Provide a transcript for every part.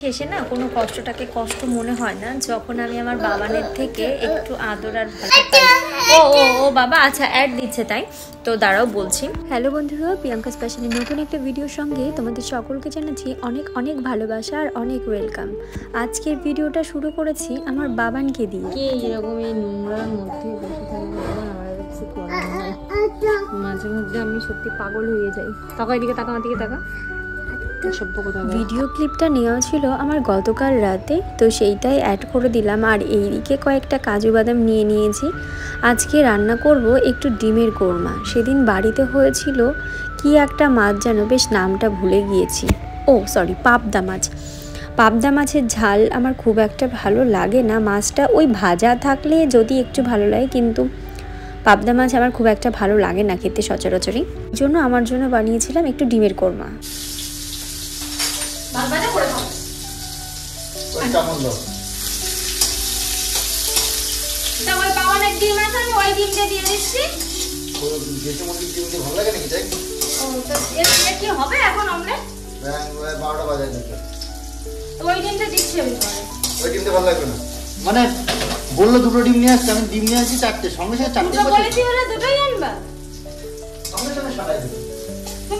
শেষে না কোনো কষ্টটাকে কষ্ট মনে হয় না যখন আমি আমার বাবানের থেকে একটু আদর আর ভালো পাই। ও ও ও বাবা আচ্ছা অ্যাড দিচ্ছে তাই তো দাঁড়াও বলছি। হ্যালো বন্ধুরা, প্রিয়াঙ্কা স্পেশালি নতুন একটা ভিডিওর সঙ্গে তোমাদের সকলকে জানাচ্ছি অনেক অনেক ভালোবাসা আর অনেক ওয়েলকাম। আজকের ভিডিওটা শুরু করেছি আমার বাবানকে দিয়ে। কে এরকম এই নোংরার মধ্যে বসে থাকে বাবা, আমার কিছু করার নেই। মাঝে মধ্যে আমি সত্যি পাগল হয়ে যাই। তাকা এদিকে, তাকা আমার দিকে তাকা। ভিডিও ক্লিপটা নেওয়া ছিল আমার গতকাল রাতে, তো সেইটাই অ্যাড করে দিলাম। আর এইদিকে কয়েকটা কাজু বাদাম নিয়ে নিয়েছি। আজকে রান্না করব একটু ডিমের কোরমা। সেদিন বাড়িতে হয়েছিল কি একটা মাছ যেন, বেশ নামটা ভুলে গিয়েছি, ও সরি পাবদা মাছ। পাবদা মাছের ঝাল আমার খুব একটা ভালো লাগে না, মাছটা ওই ভাজা থাকলে যদি একটু ভালো লাগে, কিন্তু পাবদা মাছ আমার খুব একটা ভালো লাগে না খেতে সচরাচরই। এই জন্য আমার জন্য বানিয়েছিলাম একটু ডিমের কোরমা। বাবানে করে দাও ওই কেমন দাও তা ওই বাবানের ডিম আছে, আমি ওই ডিমটা দিয়ে দিচ্ছি। ওই দেশি মুরগির ডিম দিয়ে ভালো লাগে নাকি তাই? ও তো এটা কি হবে এখন অমলেট? ব্যাং 12টা বাজে দিতে ওই ডিমটা দিচ্ছি আমি পরে। ওই ডিমটা ভালো লাগবে না মানে বললো দুটো ডিম নিয়ে আসতে, আমি ডিম নিয়ে আসি চারটে, সঙ্গে সঙ্গে চারটে বলেছি ওরা দুটোই আনবা, সঙ্গে সঙ্গে সাজাই দেব।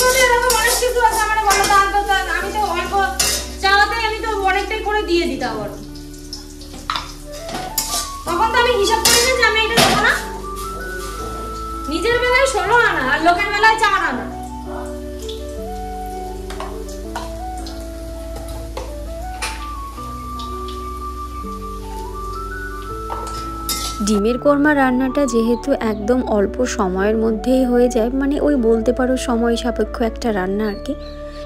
তুমি এরকম মানুষ কিছু আছে আমারে বলো তো, আনতো তো আমি তো অল্প চাওয়াতে আমি তো অনেকটাই করে দিয়ে দিতাম আবার। তখন তো আমি হিসাব করি না যে আমি এটা দেবো না। নিজের বেলায় 16 আনা আর লোকের বেলায় 4 আনা। ডিমের কোরমা রান্নাটা যেহেতু একদম অল্প সময়ের মধ্যেই হয়ে যায়, মানে ওই বলতে পারো সময় সাপেক্ষ একটা রান্না আর কি,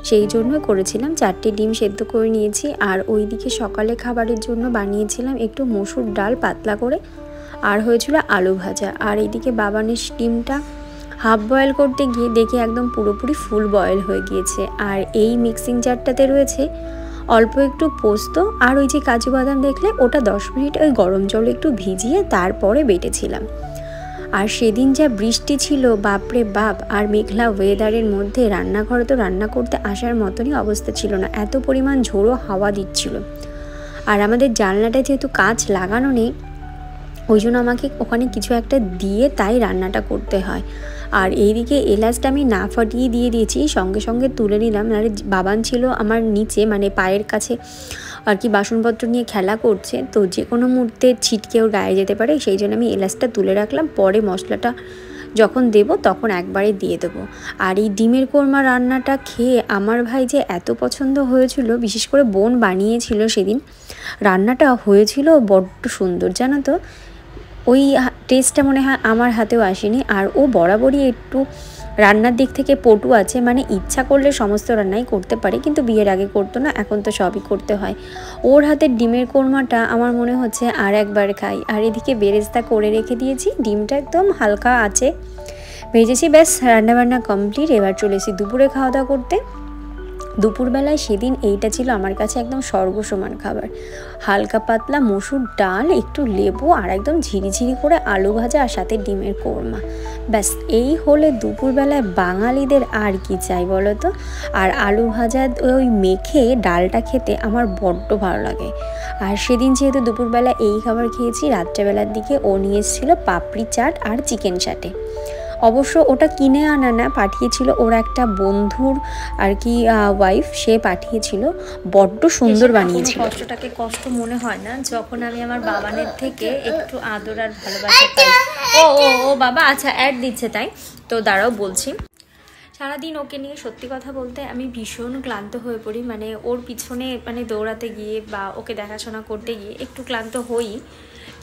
সেই জন্য করেছিলাম। 4টে ডিম সেদ্ধ করে নিয়েছি। আর ওইদিকে সকালে খাবারের জন্য বানিয়েছিলাম একটু মসুর ডাল পাতলা করে, আর হয়েছিল আলু ভাজা। আর এইদিকে বাবানের ডিমটা হাফ বয়েল করতে গিয়ে দেখি একদম পুরোপুরি ফুল বয়েল হয়ে গিয়েছে। আর এই মিক্সিং জারটাতে রয়েছে অল্প একটু পোস্ত, আর ওই যে কাজু বাদাম দেখলে ওটা 10 মিনিট ওই গরম জলে একটু ভিজিয়ে তারপরে বেটেছিলাম। আর সেদিন যা বৃষ্টি ছিল বাপরে বাপ, আর মেঘলা ওয়েদারের মধ্যে রান্নাঘরে তো রান্না করতে আসার মতনই অবস্থা ছিল না, এত পরিমাণ ঝোড়ো হাওয়া দিচ্ছিল। আর আমাদের জানলাটায় যেহেতু কাঁচ লাগানো নেই, ওই জন্য আমাকে ওখানে কিছু একটা দিয়ে তাই রান্নাটা করতে হয়। আর এইদিকে এলাচটা আমি না ফাটিয়ে দিয়ে দিয়েছি, সঙ্গে সঙ্গে তুলে নিলাম। আর বাবান ছিল আমার নিচে, মানে পায়ের কাছে আর কি, বাসনপত্র নিয়ে খেলা করছে, তো যে কোনো মুহূর্তে ছিটকে ওর গায়ে যেতে পারে, সেই জন্য আমি এলাচটা তুলে রাখলাম। পরে মশলাটা যখন দেব তখন একবারে দিয়ে দেবো। আর এই ডিমের কোরমা রান্নাটা খেয়ে আমার ভাই যে এত পছন্দ হয়েছিল, বিশেষ করে বোন বানিয়েছিল সেদিন, রান্নাটা হয়েছিল বড্ড সুন্দর জানো তো। ওই টেস্টটা মনে হয় আমার হাতেও আসেনি। আর ও বরাবরই একটু রান্নার দিক থেকে পটু আছে, মানে ইচ্ছা করলে সমস্ত রান্নাই করতে পারে, কিন্তু বিয়ের আগে করতো না, এখন তো সবই করতে হয়। ওর হাতের ডিমের কোরমাটা আমার মনে হচ্ছে আর একবার খাই। আর এদিকে বেরেস্তা করে রেখে দিয়েছি, ডিমটা একদম হালকা আছে ভেজেছি, ব্যাস রান্নাবান্না কমপ্লিট। এবার চলে এসেছি দুপুরে খাওয়া দাওয়া করতে। দুপুরবেলায় সেদিন এইটা ছিল আমার কাছে একদম স্বর্গসমান খাবার। হালকা পাতলা মসুর ডাল, একটু লেবু, আর একদম ঝিরিঝিরি করে আলু ভাজা, আর সাথে ডিমের কোরমা। ব্যাস এই হলে দুপুরবেলায় বাঙালিদের আর কি চাই বলো তো। আর আলু ভাজা ওই মেখে ডালটা খেতে আমার বড্ড ভালো লাগে। আর সেদিন যেহেতু দুপুরবেলা এই খাবার খেয়েছি, রাত্রেবেলার দিকে ও নিয়ে এসেছিলো পাপড়ি চাট আর চিকেন চাটে। অবশ্য ওটা কিনে আনা না, পাঠিয়েছিল ওর একটা বন্ধুর আর কি ওয়াইফ, সে পাঠিয়েছিল। বড্ড সুন্দর বানিয়েছিল। কষ্টটাকে কষ্ট মনে হয় না যখন আমি আমার বাবানের থেকে একটু আদর আর ভালোবাসা পাই। ও ও ও বাবা আচ্ছা অ্যাড দিচ্ছে তাই তো দাঁড়াও বলছি। সারাদিন ওকে নিয়ে সত্যি কথা বলতে আমি ভীষণ ক্লান্ত হয়ে পড়ি, মানে ওর পিছনে মানে দৌড়াতে গিয়ে বা ওকে দেখাশোনা করতে গিয়ে একটু ক্লান্ত হই।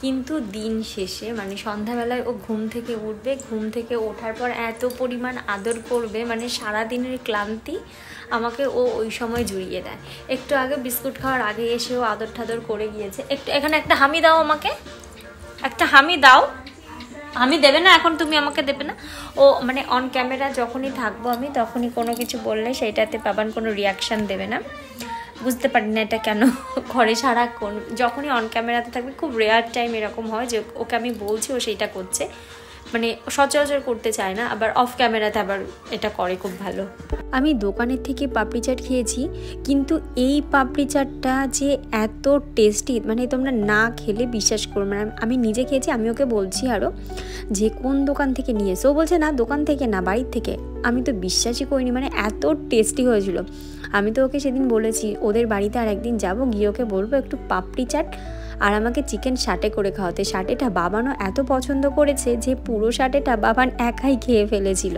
কিন্তু দিন শেষে মানে সন্ধ্যাবেলায় ও ঘুম থেকে উঠবে, ঘুম থেকে ওঠার পর এত পরিমাণ আদর করবে, মানে সারাদিনের ক্লান্তি আমাকে ও ওই সময় জুড়িয়ে দেয়। একটু আগে বিস্কুট খাওয়ার আগে এসে ও আদর ঠাদর করে গিয়েছে। একটু এখানে একটা হামি দাও, আমাকে একটা হামি দাও। আমি দেবে না এখন, তুমি আমাকে দেবে না। ও মানে অন ক্যামেরা যখনই থাকবো আমি, তখনই কোনো কিছু বললে সেইটাতে বাবান কোনো রিয়াকশান দেবে না। বুঝতে পারি না এটা কেন ঘরে সারাক্ষণ, যখনই অন ক্যামেরাতে থাকবে খুব রেয়ার টাইম এরকম হয় যে ওকে আমি বলছি ও সেইটা করছে। মানে সচরাচর করতে চায় না, আবার অফ ক্যামেরাতে আবার এটা করে খুব ভালো। আমি দোকানের থেকে পাপড়ি চাট খেয়েছি, কিন্তু এই পাপড়ি চাটটা যে এত টেস্টি, মানে তোমরা না খেলে বিশ্বাস করো। মানে আমি নিজে খেয়েছি, আমি ওকে বলছি আরও যে কোন দোকান থেকে নিয়ে এসো, ও বলছে না দোকান থেকে না, বাড়ির থেকে। আমি তো বিশ্বাসই করিনি, মানে এত টেস্টি হয়েছিল। আমি তো ওকে সেদিন বলেছি ওদের বাড়িতে আর একদিন যাবো, গিয়ে ওকে বলবো একটু পাপড়ি চাট আর আমাকে চিকেন সাটে করে খাওয়াতে। সাটেটা বাবানও এত পছন্দ করেছে যে পুরো সাটেটা বাবান একাই খেয়ে ফেলেছিল।